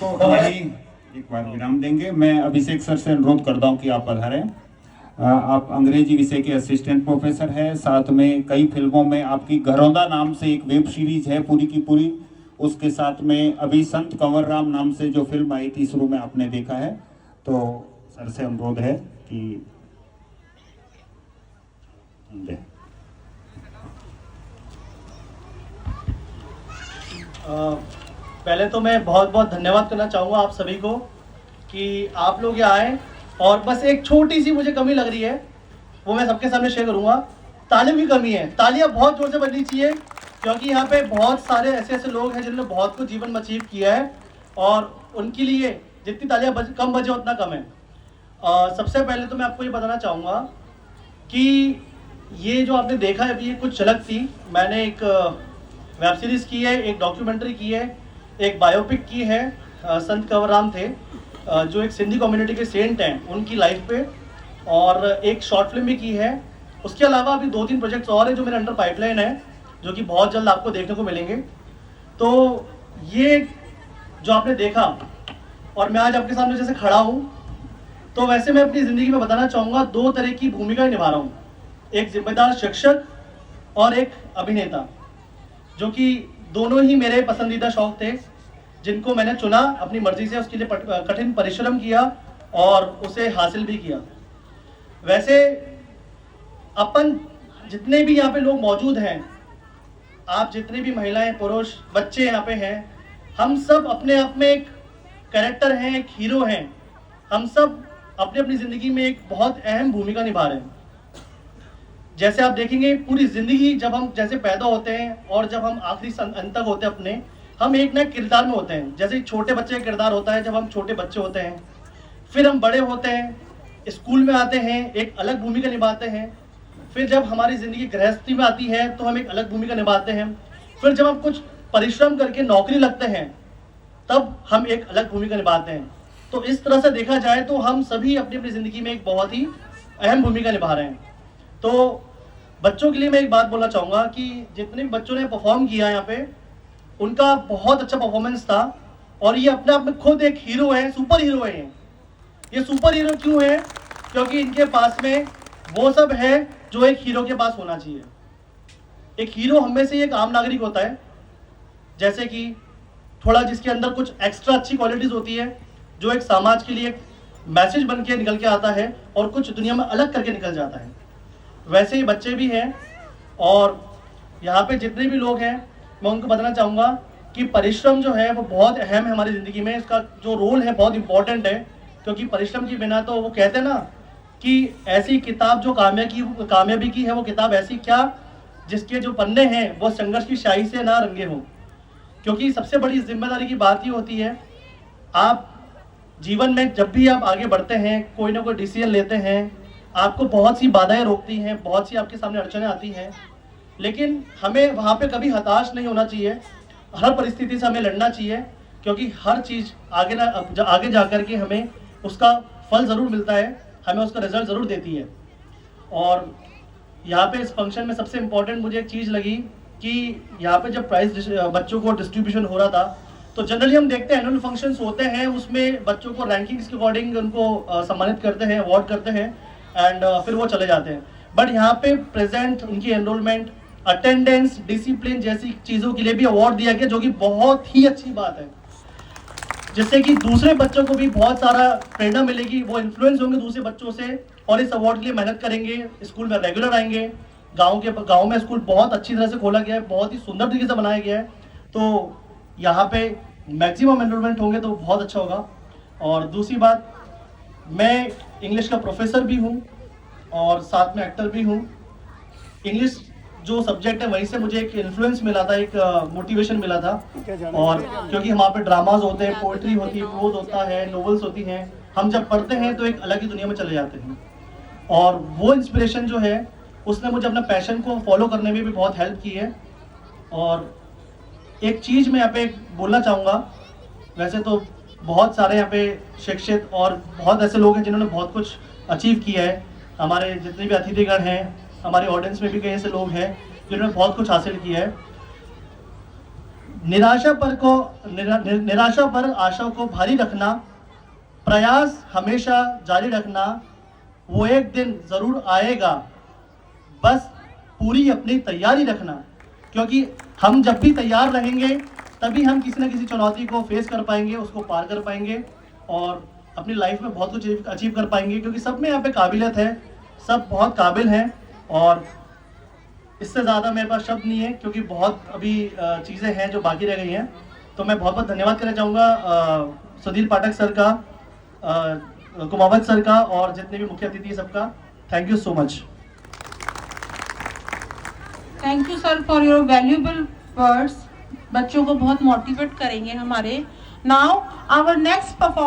तो यही एक बार विराम देंगे। मैं अभिषेक सर से अनुरोध करता हूं कि आप पधारें। आप अंग्रेजी विषय के असिस्टेंट प्रोफेसर हैं, साथ में कई फिल्मों में आपकी घरौंदा नाम से एक वेब सीरीज है पूरी की पूरी, उसके साथ में अभी संत कंवर राम नाम से जो फिल्म आई थी शुरू में आपने देखा है। तो सर से अनुरोध है कि पहले तो मैं बहुत बहुत धन्यवाद करना चाहूँगा आप सभी को कि आप लोग यहाँ आए। और बस एक छोटी सी मुझे कमी लग रही है, वो मैं सबके सामने शेयर करूँगा। तालियों की कमी है, तालियाँ बहुत जोर से बजनी चाहिए, क्योंकि यहाँ पे बहुत सारे ऐसे ऐसे लोग हैं जिन्होंने बहुत कुछ जीवन में अचीव किया है और उनके लिए जितनी तालियाँ कम बजे उतना कम है। सबसे पहले तो मैं आपको ये बताना चाहूँगा कि ये जो आपने देखा है अभी, ये कुछ झलक थी। मैंने एक वेब सीरीज़ की है, एक डॉक्यूमेंट्री की है, एक बायोपिक की है। संत कंवर राम थे जो एक सिंधी कम्युनिटी के सेंट हैं, उनकी लाइफ पे, और एक शॉर्ट फिल्म भी की है। उसके अलावा अभी 2-3 प्रोजेक्ट्स और हैं जो मेरे अंडर पाइपलाइन है, जो कि बहुत जल्द आपको देखने को मिलेंगे। तो ये जो आपने देखा और मैं आज आपके सामने जैसे खड़ा हूँ, तो वैसे मैं अपनी ज़िंदगी में बताना चाहूँगा 2 तरह की भूमिकाएं निभा रहा हूँ, एक जिम्मेदार शिक्षक और एक अभिनेता, जो कि दोनों ही मेरे पसंदीदा शौक थे, जिनको मैंने चुना अपनी मर्जी से, उसके लिए कठिन परिश्रम किया और उसे हासिल भी किया। वैसे अपन जितने भी यहाँ पे लोग मौजूद हैं, आप जितने भी महिलाएं, पुरुष, बच्चे यहाँ पे हैं, हम सब अपने आप में एक कैरेक्टर हैं, एक हीरो हैं। हम सब अपनी अपनी ज़िंदगी में एक बहुत अहम भूमिका निभा रहे हैं। जैसे आप देखेंगे पूरी ज़िंदगी, जब हम जैसे पैदा होते हैं और जब हम आखिरी अंत तक होते हैं अपने, हम एक ना किरदार में होते हैं। जैसे छोटे बच्चे का किरदार होता है जब हम छोटे बच्चे होते हैं, फिर हम बड़े होते हैं, स्कूल में आते हैं, एक अलग भूमिका निभाते हैं। फिर जब हमारी ज़िंदगी गृहस्थी में आती है तो हम एक अलग भूमिका निभाते हैं। फिर जब हम कुछ परिश्रम करके नौकरी लगते हैं तब हम एक अलग भूमिका निभाते हैं। तो इस तरह से देखा जाए तो हम सभी अपनी अपनी ज़िंदगी में एक बहुत ही अहम भूमिका निभा रहे हैं। तो बच्चों के लिए मैं एक बात बोलना चाहूँगा कि जितने भी बच्चों ने परफॉर्म किया यहाँ पे, उनका बहुत अच्छा परफॉर्मेंस था और ये अपने आप में खुद एक हीरो है, सुपर हीरो है। ये सुपर हीरो क्यों है? क्योंकि इनके पास में वो सब है जो एक हीरो के पास होना चाहिए। एक हीरो हमेशा एक आम नागरिक होता है, जैसे कि थोड़ा जिसके अंदर कुछ एक्स्ट्रा अच्छी क्वालिटीज़ होती है, जो एक समाज के लिए एक मैसेज बन के निकल के आता है और कुछ दुनिया में अलग करके निकल जाता है। वैसे ही बच्चे भी हैं और यहाँ पे जितने भी लोग हैं, मैं उनको बताना चाहूँगा कि परिश्रम जो है वो बहुत अहम है हमारी ज़िंदगी में। इसका जो रोल है बहुत इंपॉर्टेंट है, क्योंकि परिश्रम के बिना तो वो कहते हैं ना कि ऐसी किताब जो कामयाबी की है, वो किताब ऐसी क्या जिसके जो पन्ने हैं वो संघर्ष की स्याही से ना रंगे हों। क्योंकि सबसे बड़ी जिम्मेदारी की बात ये होती है, आप जीवन में जब भी आप आगे बढ़ते हैं, कोई ना कोई डिसीजन लेते हैं, आपको बहुत सी बाधाएं रोकती हैं, बहुत सी आपके सामने अड़चनें आती हैं, लेकिन हमें वहाँ पे कभी हताश नहीं होना चाहिए। हर परिस्थिति से हमें लड़ना चाहिए, क्योंकि हर चीज़ आगे जा कर के हमें उसका फल ज़रूर मिलता है, हमें उसका रिजल्ट ज़रूर देती है। और यहाँ पे इस फंक्शन में सबसे इम्पोर्टेंट मुझे एक चीज़ लगी कि यहाँ पे जब प्राइज़ बच्चों को डिस्ट्रीब्यूशन हो रहा था, तो जनरली हम देखते हैं एनुअल फंक्शंस होते हैं, उसमें बच्चों को रैंकिंग्स के अकॉर्डिंग उनको सम्मानित करते हैं, अवार्ड करते हैं एंड फिर वो चले जाते हैं। बट यहाँ पे प्रेजेंट उनकी एनरोलमेंट, अटेंडेंस, डिसिप्लिन जैसी चीज़ों के लिए भी अवार्ड दिया गया, जो कि बहुत ही अच्छी बात है, जिससे कि दूसरे बच्चों को भी बहुत सारा प्रेरणा मिलेगी। वो इन्फ्लुएंस होंगे दूसरे बच्चों से और इस अवार्ड के लिए मेहनत करेंगे, स्कूल में रेगुलर आएंगे। गांव में स्कूल बहुत अच्छी तरह से खोला गया है, बहुत ही सुंदर तरीके से बनाया गया है, तो यहाँ पे मैक्सिमम एनरोलमेंट होंगे तो बहुत अच्छा होगा। और दूसरी बात, मैं इंग्लिश का प्रोफेसर भी हूँ और साथ में एक्टर भी हूँ। इंग्लिश जो सब्जेक्ट है वहीं से मुझे एक इन्फ्लुएंस मिला था, एक मोटिवेशन मिला था। और क्योंकि वहाँ पे ड्रामाज होते हैं, पोइट्री होती है, प्रोज होता है, नॉवेल्स होती हैं, हम जब पढ़ते हैं तो एक अलग ही दुनिया में चले जाते हैं। और वो इंस्पिरेशन जो है उसने मुझे अपना पैशन को फॉलो करने में भी बहुत हेल्प की है। और एक चीज़ मैं यहाँ पे बोलना चाहूँगा, वैसे तो बहुत सारे यहाँ पे शिक्षित और बहुत ऐसे लोग हैं जिन्होंने बहुत कुछ अचीव किया है। हमारे जितने भी अतिथिगण हैं, हमारे ऑडियंस में भी कई ऐसे लोग हैं जिन्होंने बहुत कुछ हासिल किया है। निराशा पर आशा को भारी रखना, प्रयास हमेशा जारी रखना, वो एक दिन ज़रूर आएगा, बस पूरी अपनी तैयारी रखना। क्योंकि हम जब भी तैयार रहेंगे तभी हम किसी न किसी चुनौती को फेस कर पाएंगे, उसको पार कर पाएंगे और अपनी लाइफ में बहुत कुछ अचीव कर पाएंगे। क्योंकि सब में यहाँ पे काबिलियत है, सब बहुत काबिल हैं और इससे ज़्यादा मेरे पास शब्द नहीं है, क्योंकि बहुत अभी चीज़ें हैं जो बाकी रह गई हैं। तो मैं बहुत बहुत धन्यवाद करना चाहूँगा सुधीर पाठक सर का, कुमावत सर का और जितने भी मुख्य अतिथि सबका। Thank you so much. Thank you sir for your valuable words. बच्चों को बहुत मोटिवेट करेंगे हमारे। Now our next performance